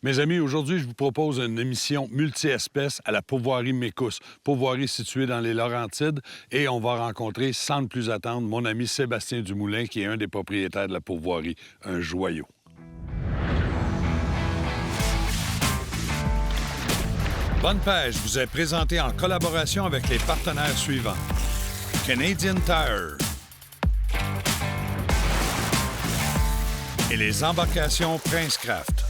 Mes amis, aujourd'hui, je vous propose une émission multi-espèces à la pourvoirie Mécousse, pourvoirie située dans les Laurentides, et on va rencontrer, sans ne plus attendre, mon ami Sébastien Dumoulin, qui est un des propriétaires de la pourvoirie. Un joyau. Bonne pêche vous est présentée en collaboration avec les partenaires suivants. Canadian Tire et les embarcations Princecraft.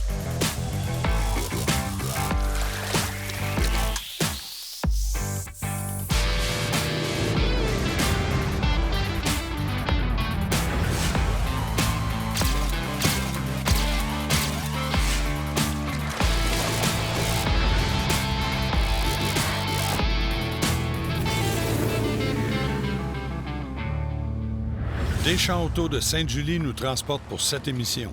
Deschamps Auto de Sainte-Julie nous transporte pour cette émission.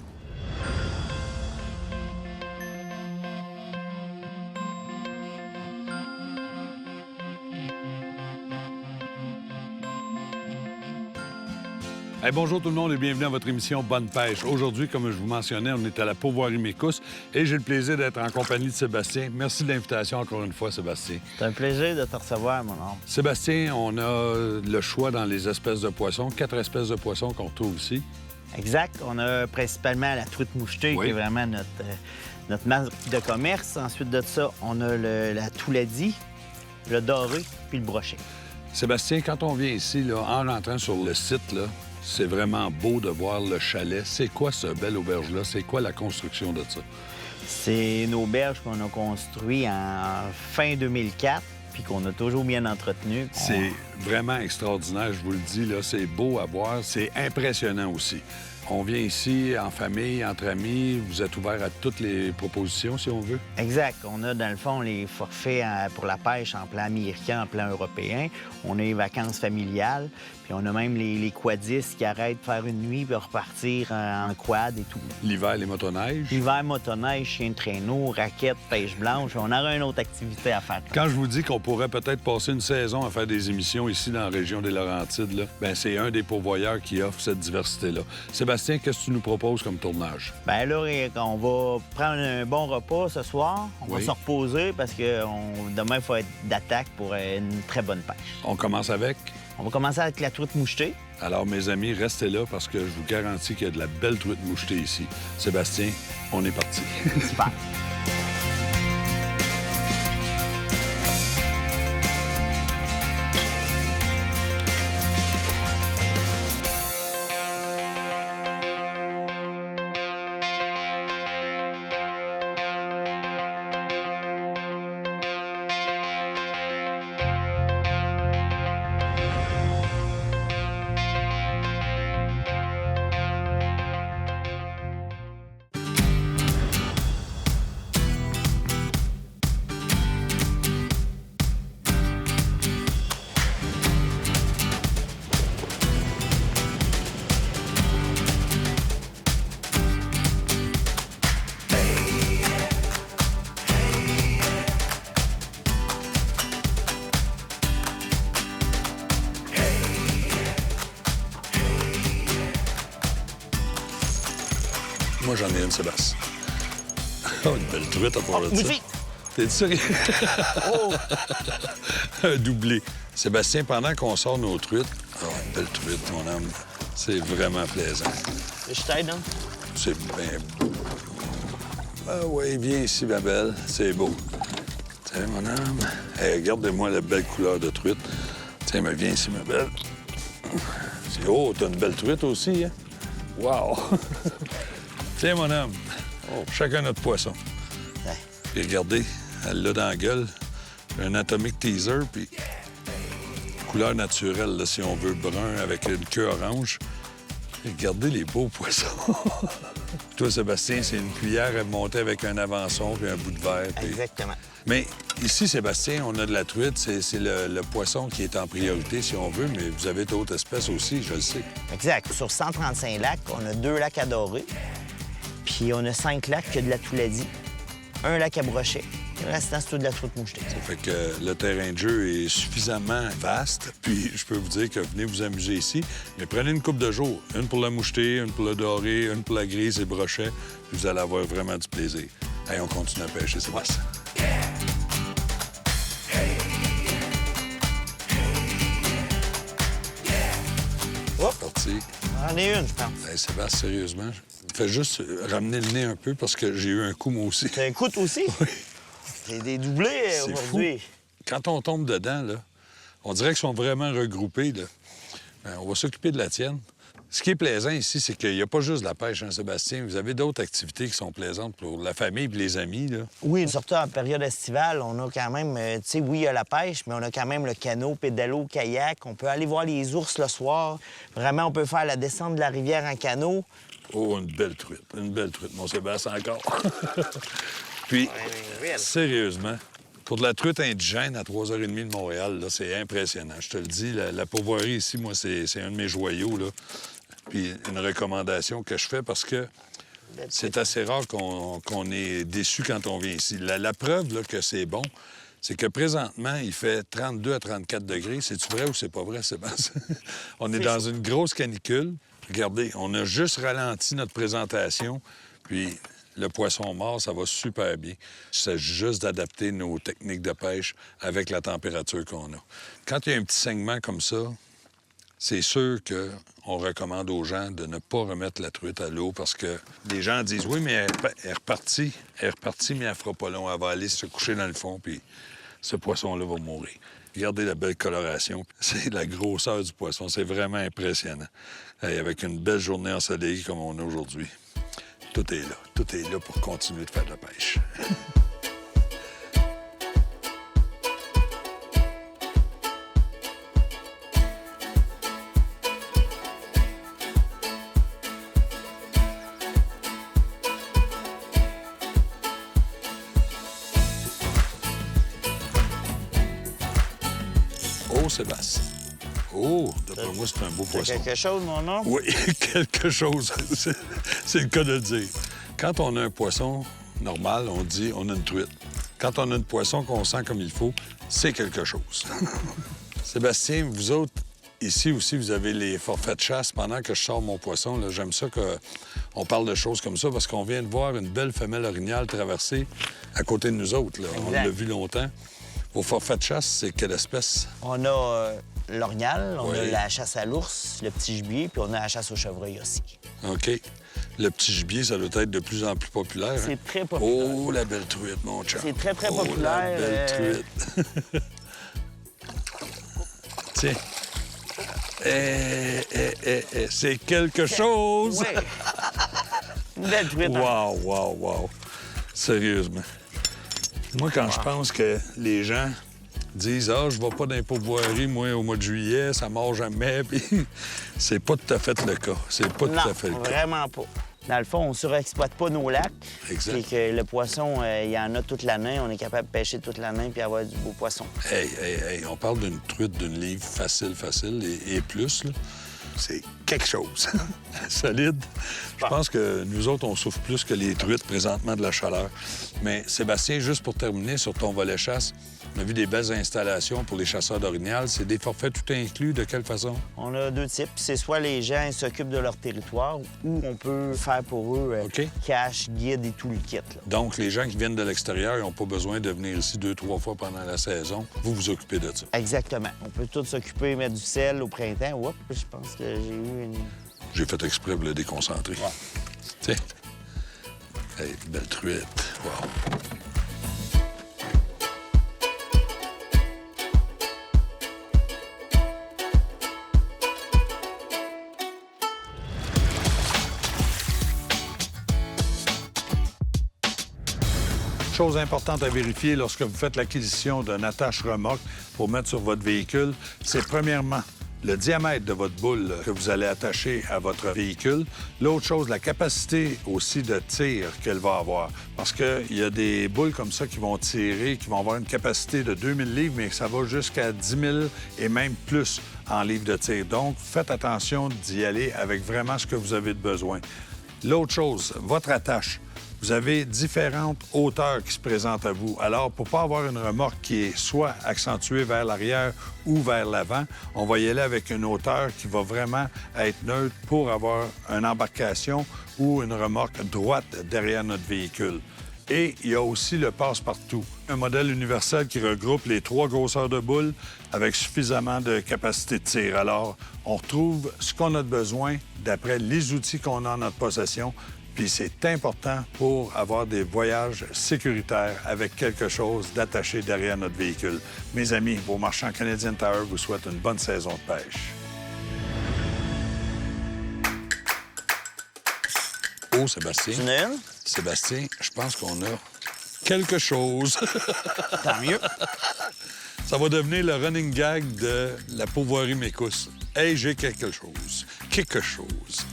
Hey, bonjour tout le monde et bienvenue à votre émission Bonne pêche. Aujourd'hui, comme je vous mentionnais, on est à la pourvoirie Mécousse et j'ai le plaisir d'être en compagnie de Sébastien. Merci de l'invitation encore une fois, Sébastien. C'est un plaisir de te recevoir, mon homme. Sébastien, on a le choix dans les espèces de poissons, 4 espèces de poissons qu'on retrouve ici. Exact. On a principalement la truite mouchetée, Oui. qui est vraiment notre marque de commerce. Ensuite de ça, on a la touladi, le doré, puis le brochet. Sébastien, quand on vient ici, là, en rentrant sur le site, là, c'est vraiment beau de voir le chalet. C'est quoi ce bel auberge-là? C'est quoi la construction de ça? C'est une auberge qu'on a construite en fin 2004, puis qu'on a toujours bien entretenue. C'est vraiment extraordinaire, je vous le dis, là. C'est beau à voir, c'est impressionnant aussi. On vient ici en famille, entre amis. Vous êtes ouvert à toutes les propositions, si on veut? Exact. On a, dans le fond, les forfaits pour la pêche en plan américain, en plan européen. On a les vacances familiales. Puis on a même les quadistes qui arrêtent de faire une nuit puis repartir en quad et tout. L'hiver, les motoneiges. Hiver, motoneige, chien de traîneau, raquette, pêche blanche. On aura une autre activité à faire. Quand je vous dis qu'on pourrait peut-être passer une saison à faire des émissions ici dans la région des Laurentides, là, ben c'est un des pourvoyeurs qui offre cette diversité-là. Sébastien, qu'est-ce que tu nous proposes comme tournage? Bien là, on va prendre un bon repas ce soir. On va Oui. se reposer parce que demain, il faut être d'attaque pour une très bonne pêche. On commence avec? On va commencer avec la truite mouchetée. Alors, mes amis, restez là parce que je vous garantis qu'il y a de la belle truite mouchetée ici. Sébastien, on est parti. Super. Moi, j'en ai une, Sébastien. Oh, une belle truite à part de ça. Bougie! T'es sérieux? Oh! Un doublé. Sébastien, pendant qu'on sort nos truites... Oh, une belle truite, mon homme. C'est vraiment plaisant. Je t'aide, hein? C'est bien beau. Ah oui, viens ici, ma belle. C'est beau. Tiens, mon homme. Hey, regardez-moi la belle couleur de truite. Tiens, mais viens ici, ma belle. Oh, t'as une belle truite aussi, hein? Wow! Tiens, mon homme. Oh, chacun notre poisson. Ouais. Puis regardez, elle l'a dans la gueule. Un atomic teaser, puis couleur naturelle, là, si on veut, brun avec une queue orange. Et regardez les beaux poissons. Toi, Sébastien, c'est une cuillère à monter avec un avançon puis un bout de verre. Puis... Exactement. Mais ici, Sébastien, on a de la truite. C'est le poisson qui est en priorité, si on veut, mais vous avez d'autres espèces aussi, je le sais. Exact. Sur 135 lacs, on a 2 lacs à doré. Puis on a 5 lacs qui a de la touladi, 1 lac à brochet. Le restant, c'est tout de la truite mouchetée. Ça fait que le terrain de jeu est suffisamment vaste. Puis je peux vous dire que venez vous amuser ici. Mais prenez une coupe de jours. Une pour la mouchetée, une pour le doré, une pour la grise et brochet. Puis vous allez avoir vraiment du plaisir. Allez, on continue à pêcher, Sébastien. Oh! Parti. J'en ai une, je pense. Hey, Sébastien, sérieusement, fais juste ramener le nez un peu parce que j'ai eu un coup, moi aussi. T'as un coup, toi aussi? Oui. J'ai des doublés C'est aujourd'hui. fou. Quand on tombe dedans, là, on dirait qu'ils sont vraiment regroupés. Là. Ben, on va s'occuper de la tienne. Ce qui est plaisant ici, c'est qu'il n'y a pas juste de la pêche, hein, Sébastien. Vous avez d'autres activités qui sont plaisantes pour la famille et les amis. Là. Oui, surtout en période estivale, on a quand même, tu sais, oui, il y a la pêche, mais on a quand même le canot, pédalo, kayak. On peut aller voir les ours le soir. Vraiment, on peut faire la descente de la rivière en canot. Oh, une belle truite, mon Sébastien, encore. Puis, sérieusement, pour de la truite indigène à 3h30 de Montréal, là, c'est impressionnant. Je te le dis, la pourvoirie ici, moi, c'est un de mes joyaux. Là. Puis une recommandation que je fais parce que c'est assez rare qu'on est déçu quand on vient ici. La preuve là, que c'est bon, c'est que présentement, il fait 32 à 34 degrés. C'est-tu vrai ou c'est pas vrai, Sébastien? On est dans une grosse canicule. Regardez, on a juste ralenti notre présentation, puis le poisson mort, ça va super bien. C'est juste d'adapter nos techniques de pêche avec la température qu'on a. Quand il y a un petit saignement comme ça, c'est sûr qu'on recommande aux gens de ne pas remettre la truite à l'eau parce que les gens disent « Oui, mais elle est repartie, mais elle fera pas long. Elle va aller se coucher dans le fond, puis ce poisson-là va mourir. » Regardez la belle coloration. C'est la grosseur du poisson. C'est vraiment impressionnant. Et avec une belle journée ensoleillée comme on a aujourd'hui, tout est là. Tout est là pour continuer de faire de la pêche. Oh, Sébastien. Oh, d'après moi, c'est un beau poisson. Quelque chose, mon nom? Oui, quelque chose. C'est le cas de le dire. Quand on a un poisson normal, on dit on a une truite. Quand on a un poisson qu'on sent comme il faut, c'est quelque chose. Sébastien, vous autres, ici aussi, vous avez les forfaits de chasse. Pendant que je sors mon poisson, là, j'aime ça qu'on parle de choses comme ça parce qu'on vient de voir une belle femelle orignale traverser à côté de nous autres. Là. On l'a vu longtemps. Vos forfaits de chasse, c'est quelle espèce? On a l'orignal, on Oui. a la chasse à l'ours, le petit gibier, puis on a la chasse au chevreuil aussi. OK. Le petit gibier, ça doit être de plus en plus populaire. Hein? C'est très populaire. Oh, la belle truite, mon chum. C'est très, très Oh, populaire. la belle truite. Tiens. C'est quelque chose. Oui. Une belle truite. hein? Wow. Sérieusement. Moi, quand je pense que les gens disent « Ah, je vais pas dans les pourvoiries, moi, au mois de juillet, ça mord jamais. » Puis c'est pas tout à fait le cas. C'est pas tout à fait le Non, cas. vraiment pas. Dans le fond, on ne surexploite pas nos lacs. Exact. Et que le poisson, il y en a toute l'année. On est capable de pêcher toute l'année puis avoir du beau poisson. Hey, on parle d'une truite d'une livre facile et plus, là. C'est quelque chose. Solide. Je pense que nous autres, on souffre plus que les truites présentement de la chaleur. Mais Sébastien, juste pour terminer sur ton volet chasse, on a vu des belles installations pour les chasseurs d'orignal. C'est des forfaits tout inclus. De quelle façon? On a deux types. C'est soit les gens s'occupent de leur territoire ou on peut faire pour eux OK. cache, guide et tout le kit. Là. Donc, les gens qui viennent de l'extérieur, ils n'ont pas besoin de venir ici 2-3 fois pendant la saison. Vous vous occupez de ça. Exactement. On peut tous s'occuper, mettre du sel au printemps. Oups, je pense que j'ai eu une... J'ai fait exprès pour le déconcentrer. Ouais. Tiens. Hey, belle truite. Wow. Chose importante à vérifier lorsque vous faites l'acquisition d'un attache remorque pour mettre sur votre véhicule, c'est premièrement le diamètre de votre boule que vous allez attacher à votre véhicule. L'autre chose, la capacité aussi de tir qu'elle va avoir. Parce qu'il y a des boules comme ça qui vont tirer, qui vont avoir une capacité de 2000 livres, mais ça va jusqu'à 10 000 et même plus en livres de tir. Donc, faites attention d'y aller avec vraiment ce que vous avez de besoin. L'autre chose, votre attache. Vous avez différentes hauteurs qui se présentent à vous. Alors, pour ne pas avoir une remorque qui est soit accentuée vers l'arrière ou vers l'avant, on va y aller avec une hauteur qui va vraiment être neutre pour avoir une embarcation ou une remorque droite derrière notre véhicule. Et il y a aussi le passe-partout, un modèle universel qui regroupe les 3 grosseurs de boules avec suffisamment de capacité de tir. Alors, on retrouve ce qu'on a de besoin d'après les outils qu'on a en notre possession. Puis c'est important pour avoir des voyages sécuritaires avec quelque chose d'attaché derrière notre véhicule. Mes amis, vos marchands Canadian Tire vous souhaitent une bonne saison de pêche. Oh, Sébastien. Tu en as une? Sébastien, je pense qu'on a quelque chose. Tant mieux. Ça va devenir le running gag de la Pourvoirie Mécousse. Hey, j'ai quelque chose. Quelque chose.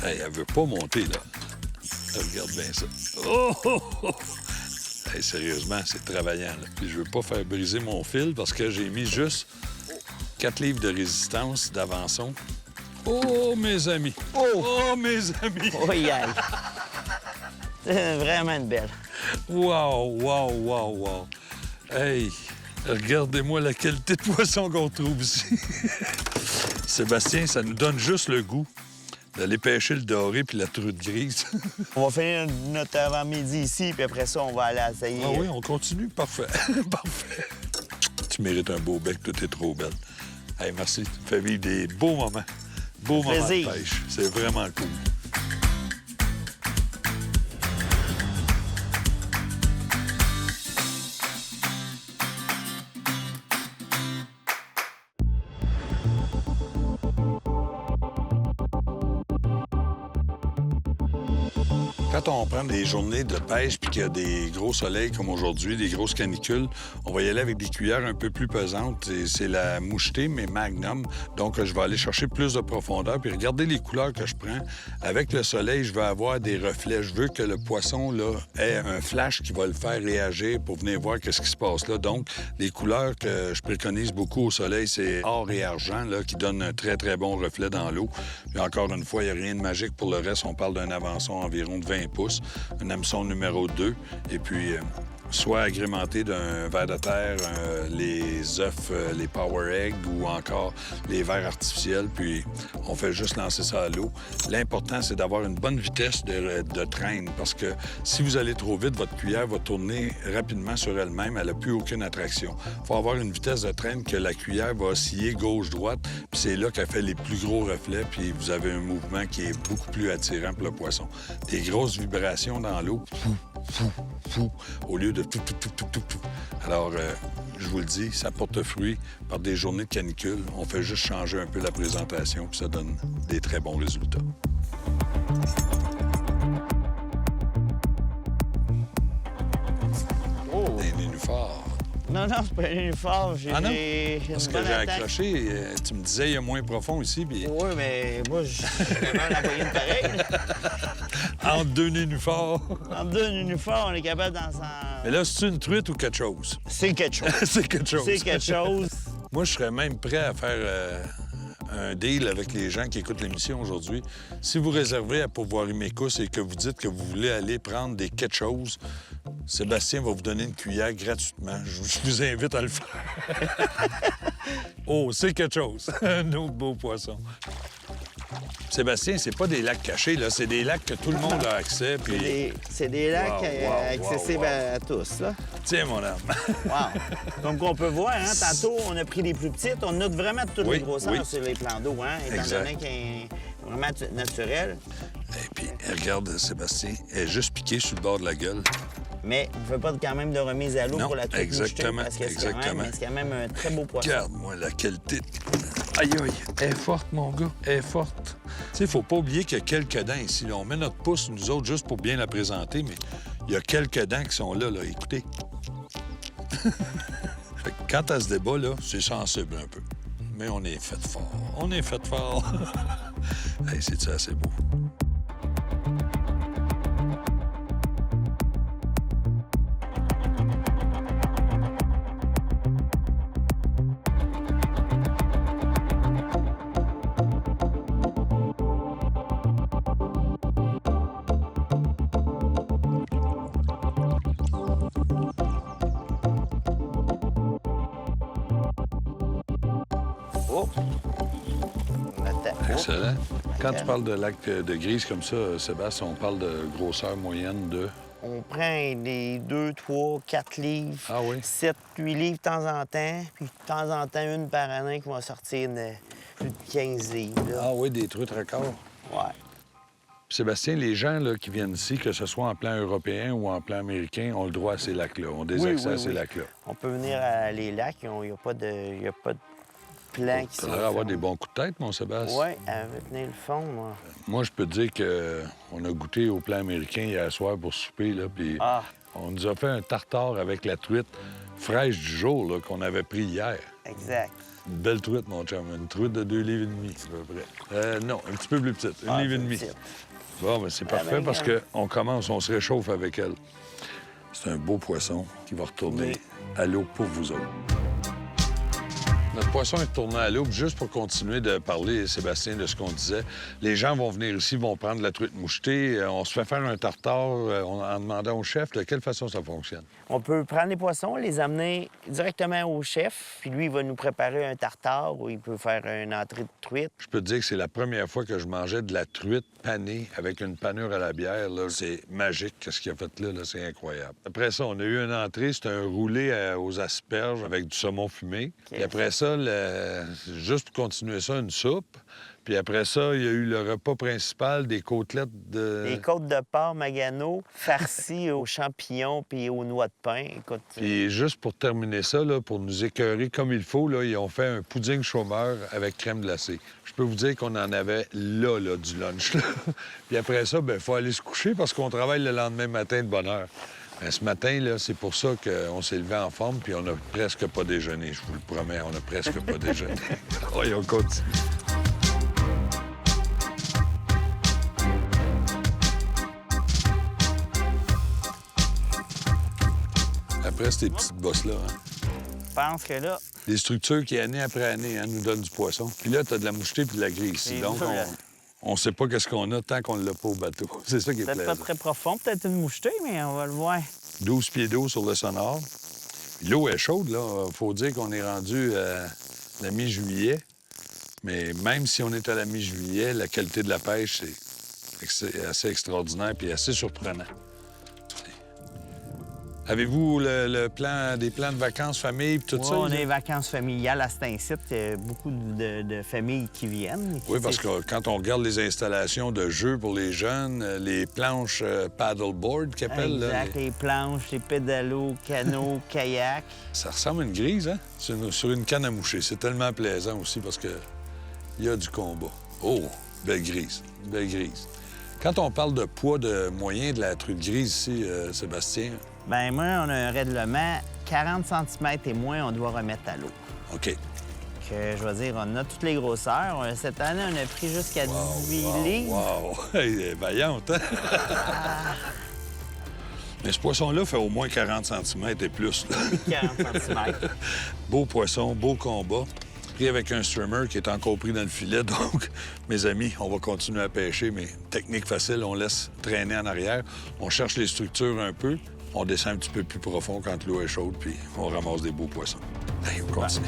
Hey, elle veut pas monter, là. Regarde bien ça. Oh, oh, oh. Hey, sérieusement, c'est travaillant, là. Puis je veux pas faire briser mon fil parce que j'ai mis juste 4 livres de résistance d'avançon. Oh, mes amis! Oh, mes amis! Oui, aïe. C'est vraiment une belle. Wow, wow, wow, wow. Hey, regardez-moi la qualité de poisson qu'on trouve ici. Sébastien, ça nous donne juste le goût d'aller pêcher le doré puis la truite grise. On va finir notre avant-midi ici, puis après ça, on va aller essayer. Ah oui, on continue? Parfait. Parfait. Tu mérites un beau bec, tout est trop belle. Hey, merci. Tu me fais vivre des beaux moments. Beaux moments de pêche. C'est vraiment cool. Quand on prend des journées de pêche puis qu'il y a des gros soleils comme aujourd'hui, des grosses canicules, on va y aller avec des cuillères un peu plus pesantes. C'est la mouchetée, mais Magnum. Donc, je vais aller chercher plus de profondeur. Puis regardez les couleurs que je prends. Avec le soleil, je veux avoir des reflets. Je veux que le poisson là, ait un flash qui va le faire réagir pour venir voir qu'est-ce qui se passe là. Donc, les couleurs que je préconise beaucoup au soleil, c'est or et argent, là, qui donnent un très, très bon reflet dans l'eau. Puis encore une fois, il n'y a rien de magique pour le reste. On parle d'un avançon environ de 20 pouces, un hameçon numéro 2, et puis soit agrémenté d'un ver de terre, les œufs, les power eggs ou encore les vers artificiels, puis on fait juste lancer ça à l'eau. L'important, c'est d'avoir une bonne vitesse de traîne, parce que si vous allez trop vite, votre cuillère va tourner rapidement sur elle-même, elle n'a plus aucune attraction. Il faut avoir une vitesse de traîne que la cuillère va osciller gauche-droite, puis c'est là qu'elle fait les plus gros reflets, puis vous avez un mouvement qui est beaucoup plus attirant pour le poisson. Des grosses vibrations dans l'eau, au lieu de tout. Alors, je vous le dis, ça porte fruit par des journées de canicule. On fait juste changer un peu la présentation, puis ça donne des très bons résultats. Oh! Des nénuphars. Non, c'est pas un nénuphar. Ah non? Parce une que bonne j'ai attaque. accroché, tu me disais, il y a moins profond ici, puis Oui, mais moi, je vraiment la moyenne pareille. entre 2 nénuphars. En deux nénuphars, on est capable d'en s'en... Mais là, c'est une truite ou quelque chose? C'est quelque chose. C'est quelque chose. C'est quelque chose. Moi, je serais même prêt à faire un deal avec les gens qui écoutent l'émission aujourd'hui. Si vous réservez à Pourvoirie Mécousse et que vous dites que vous voulez aller prendre des quelque chose, Sébastien va vous donner une cuillère gratuitement. Je vous invite à le faire. Oh, c'est quelque chose. Un autre beau poisson. Sébastien, c'est pas des lacs cachés, là. C'est des lacs que tout le monde a accès. Puis... C'est des lacs accessibles wow. à tous, là. Tiens, mon âme. Wow. Comme on peut voir, hein, tantôt, on a pris des plus petites. On note vraiment toutes les grosseurs sur les plans d'eau, hein, étant donné qu'il est vraiment naturel. Et puis, regarde, Sébastien, elle est juste piquée sur le bord de la gueule. Mais on ne fait pas quand même de remise à l'eau Non, pour la truite mouchetée, exactement, parce que exactement. c'est quand même un très beau poisson. Regarde-moi la qualité. Aïe, aïe, elle est forte, mon gars, elle est forte. Tu sais, il faut pas oublier qu'il y a quelques dents ici. Là. On met notre pouce, nous autres, juste pour bien la présenter, mais il y a quelques dents qui sont là, écoutez. Fait que quand elle se débat, là, c'est sensible un peu. Mais on est fait fort. On est fait fort. Hey, c'est ça, c'est beau. Oh! Excellent. Quand tu parles de lac de grise comme ça, Sébastien, on parle de grosseur moyenne de... On prend des 2, 3, 4 livres, Ah oui? 7, 8 livres de temps en temps, puis de temps en temps, une par année qui va sortir de plus de 15 livres. Là. Ah oui, des truites records. Ouais. Sébastien, les gens là, qui viennent ici, que ce soit en plan européen ou en plan américain, ont le droit à ces lacs-là, ont des accès à ces lacs-là. On peut venir à les lacs, il n'y a pas de plan qui Tu sont as avoir des fermés. bons coups de tête, mon Sébastien. Oui, à tenir le fond, moi. Moi, je peux te dire qu'on a goûté au plan américain hier soir pour souper, là, puis Ah, on nous a fait un tartare avec la truite fraîche du jour là, qu'on avait pris hier. exact. Une belle truite, mon chum. Une truite de 2 livres et demi, à peu près. Non, un petit peu plus petite. 1 livre et demi. Petite. Bon, ben c'est Ah, parfait ben, parce regarde. qu'on commence, on se réchauffe avec elle. C'est un beau poisson qui va retourner Oui. à l'eau pour vous autres. Notre poisson est retourné à l'eau. Puis juste pour continuer de parler, Sébastien, de ce qu'on disait, les gens vont venir ici, vont prendre la truite mouchetée. On se fait faire un tartare en demandant au chef de quelle façon ça fonctionne. On peut prendre les poissons, les amener directement au chef, puis lui, il va nous préparer un tartare ou il peut faire une entrée de truite. Je peux te dire que c'est la première fois que je mangeais de la truite panée avec une panure à la bière. Là. C'est magique, ce qu'il a fait là. C'est incroyable. Après ça, on a eu une entrée, c'était un roulé aux asperges avec du saumon fumé. OK. Puis après ça, juste pour continuer ça, une soupe. Puis après ça, il y a eu le repas principal, des côtelettes de... Les côtes de porc Magano farcies aux champignons puis aux noix de pain. Écoute, Puis juste pour terminer ça, là, pour nous écœurer comme il faut, là, ils ont fait un pudding chômeur avec crème glacée. Je peux vous dire qu'on en avait là, du lunch. Là. Puis après ça, il faut aller se coucher parce qu'on travaille le lendemain matin de bonne heure. Mais ce matin, là, c'est pour ça qu'on s'est levé en forme puis on n'a presque pas déjeuné. Je vous le promets, on n'a presque pas déjeuné. Oui, on continue. Après ces petites bosses-là, hein? je pense que là, Des structures qui, année après année, hein, nous donnent du poisson. Puis là, tu as de la mouchetée puis de la grille ici. C'est Donc, dur, là. on sait pas qu'est-ce qu'on a tant qu'on ne l'a pas au bateau. C'est ça qui est peut-être plaisant. pas très profond, peut-être une mouchetée, mais on va le voir. 12 pieds d'eau sur le sonore. Puis l'eau est chaude, là. Faut dire qu'on est rendu à la mi-juillet. Mais même si on est à la mi-juillet, la qualité de la pêche, c'est assez extraordinaire puis assez surprenant. Avez-vous des plans de vacances, famille, puis tout Ouais, ça? on a Isa? les vacances familiales à cet incite. Il y a beaucoup de familles qui viennent. Oui, parce que quand on regarde les installations de jeux pour les jeunes, les planches paddleboard qu'ils appellent, là, Exact, les planches, les pédalos, canots, kayaks. ça ressemble à une grise, hein? Sur une canne à moucher. C'est tellement plaisant aussi parce que il y a du combat. Oh, belle grise, belle grise. Quand on parle de poids de moyen de la truite grise ici, Sébastien, Ben moi, on a un règlement 40 cm et moins, on doit remettre à l'eau. OK. Que, je veux dire, on a toutes les grosseurs. Cette année, on a pris jusqu'à 18 livres. Wow! Elle est vaillante, hein? Mais ce poisson-là fait au moins 40 cm et plus. Là. 40 cm. Beau poisson, beau combat. Pris avec un streamer qui est encore pris dans le filet. Donc, mes amis, on va continuer à pêcher, mais technique facile, on laisse traîner en arrière. On cherche les structures un peu. On descend un petit peu plus profond quand l'eau est chaude, puis on ramasse des beaux poissons. Allez, on continue.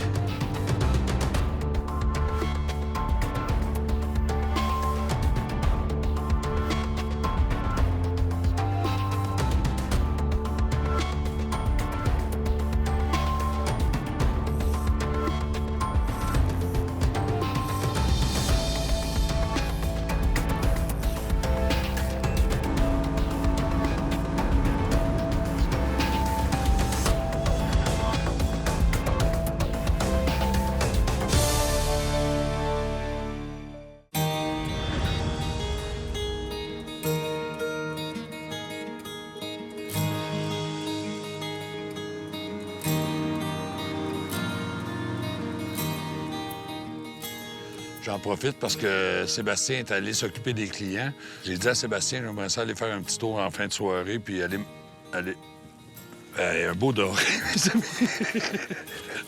J'en profite parce que Sébastien est allé s'occuper des clients. J'ai dit à Sébastien, j'aimerais ça aller faire un petit tour en fin de soirée, puis aller... un beau doré, mes amis.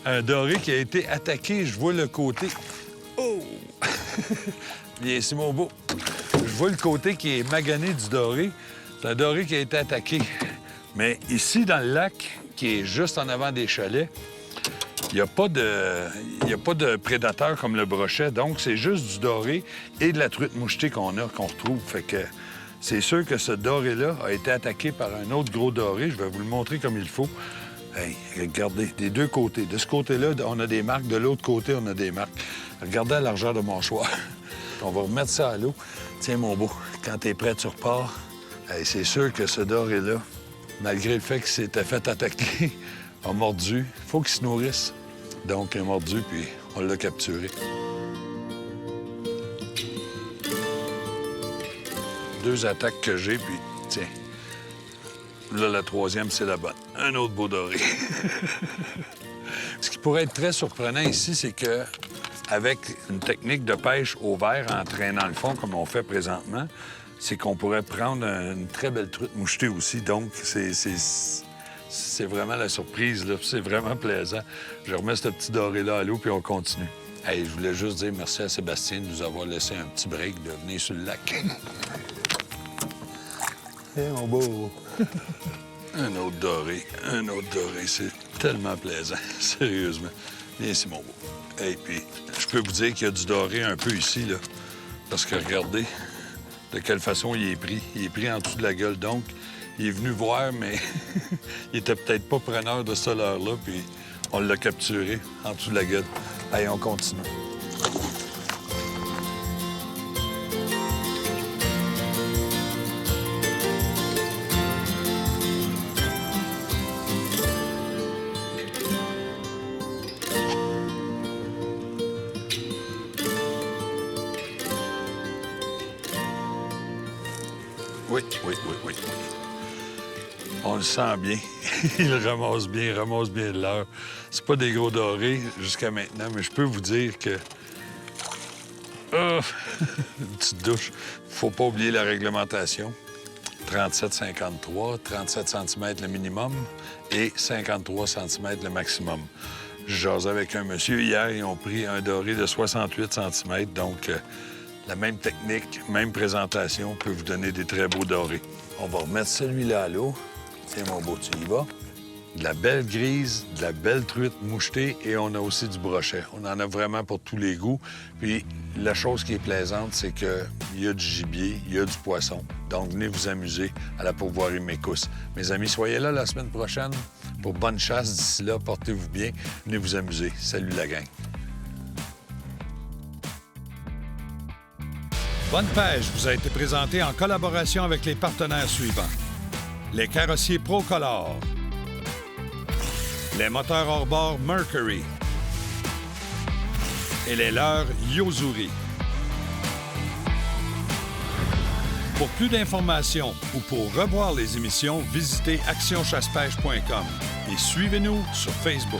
Un doré qui a été attaqué. Je vois le côté... Oh! Bien ici, mon beau. Je vois le côté qui est magané du doré. C'est un doré qui a été attaqué. Mais ici, dans le lac, qui est juste en avant des chalets, Il n'y a pas de prédateur comme le brochet, donc c'est juste du doré et de la truite mouchetée qu'on retrouve. Fait que c'est sûr que ce doré-là a été attaqué par un autre gros doré. Je vais vous le montrer comme il faut. Hey, regardez, des deux côtés. De ce côté-là, on a des marques. De l'autre côté, on a des marques. Regardez la largeur de mon mâchoire. On va remettre ça à l'eau. Tiens, mon beau, quand t'es prêt, tu repars. Hey, c'est sûr que ce doré-là, malgré le fait qu'il s'était fait attaquer, a mordu. Il faut qu'il se nourrisse. Donc, il a mordu, puis on l'a capturé. 2 attaques que j'ai, puis tiens. Là, la 3e, c'est la bonne. Un autre beau doré. Ce qui pourrait être très surprenant ici, c'est que avec une technique de pêche au vert en traînant le fond, comme on fait présentement, c'est qu'on pourrait prendre une très belle truite mouchetée aussi. Donc, c'est vraiment la surprise, là. C'est vraiment plaisant. Je remets ce petit doré-là à l'eau, puis on continue. Hey, je voulais juste dire merci à Sébastien de nous avoir laissé un petit break de venir sur le lac. Hey, mon beau! Un autre doré, un autre doré. C'est tellement plaisant, sérieusement. Viens ici, mon beau. Et puis, je peux vous dire qu'il y a du doré un peu ici, là. Parce que regardez de quelle façon il est pris. Il est pris en dessous de la gueule, donc il est venu voir, mais il était peut-être pas preneur de ce leurre-là, puis on l'a capturé en dessous de la gueule. Allez, on continue. Oui. On le sent bien. Il ramasse bien le leurre. C'est pas des gros dorés jusqu'à maintenant, mais je peux vous dire que... Oh! Une petite douche. Faut pas oublier la réglementation. 37,53, 37 cm le minimum et 53 cm le maximum. Je jasais avec un monsieur hier, ils ont pris un doré de 68 cm, donc... La même technique, même présentation peut vous donner des très beaux dorés. On va remettre celui-là à l'eau. Tiens, mon beau, tu y vas. De la belle grise, de la belle truite mouchetée et on a aussi du brochet. On en a vraiment pour tous les goûts. Puis la chose qui est plaisante, c'est qu'il y a du gibier, il y a du poisson. Donc, venez vous amuser à la pourvoirie Mécousse. Mes amis, soyez là la semaine prochaine pour bonne chasse. D'ici là, portez-vous bien. Venez vous amuser. Salut la gang. Bonne pêche vous a été présenté en collaboration avec les partenaires suivants. Les carrossiers Procolor, les moteurs hors-bord Mercury et les leurres Yo-Zuri. Pour plus d'informations ou pour revoir les émissions, visitez actionchassepêche.com et suivez-nous sur Facebook.